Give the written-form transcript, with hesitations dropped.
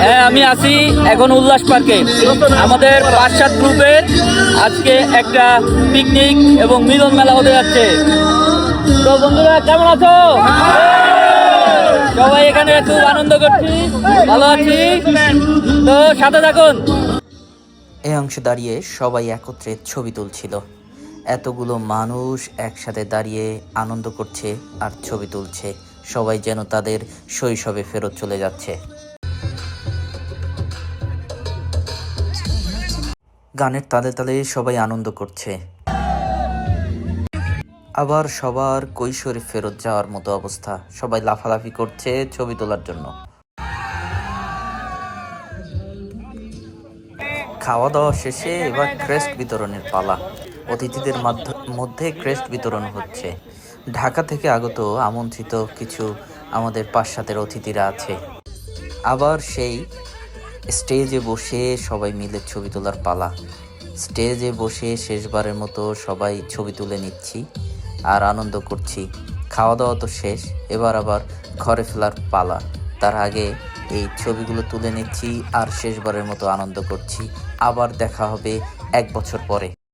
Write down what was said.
হ্যাঁ, আমি আছি এখন উল্লাস পার্কে। আমাদের ৫-৭ গ্রুপের আজকে একটা পিকনিক এবং মিলন মেলা হতে যাচ্ছে। তো বন্ধুরা কেমন আছো? সবাই এখানে খুব আনন্দ করছি, ভালো আছি। তো সাথে থাকুন। এই অংশে দাঁড়িয়ে সবাই একত্রে ছবি তুলছিল। এতগুলো মানুষ একসাথে দাঁড়িয়ে আনন্দ করছে আর ছবি তুলছে, সবাই যেন তাদের শৈশবে ফেরত চলে যাচ্ছে। গানের তালে তালে সবাই আনন্দ করছে, আবার সবার কৈশোরে ফেরত যাওয়ার মতো অবস্থা। সবাই লাফালাফি করছে ছবি তোলার জন্য। খাওয়া দাওয়া শেষে এবার ক্রেস্ট বিতরণের পালা। অতিথিদের মধ্যে ক্রেস্ট বিতরণ হচ্ছে। ঢাকা থেকে আগত আমন্ত্রিত কিছু আমাদের ৫-৭-এর অতিথিরা আছে। আবার সেই স্টেজে বসে সবাই মিলে ছবি তোলার পালা। স্টেজে বসে শেষবারের মতো সবাই ছবি তুলে নিচ্ছি আর আনন্দ করছি। খাওয়া দাওয়া তো শেষ, এবার আবার ঘরে ফেরার পালা। তার আগে এই ছবিগুলো তুলে নিচ্ছি আর শেষবারের মতো আনন্দ করছি। আবার দেখা হবে ১ বছর পরে।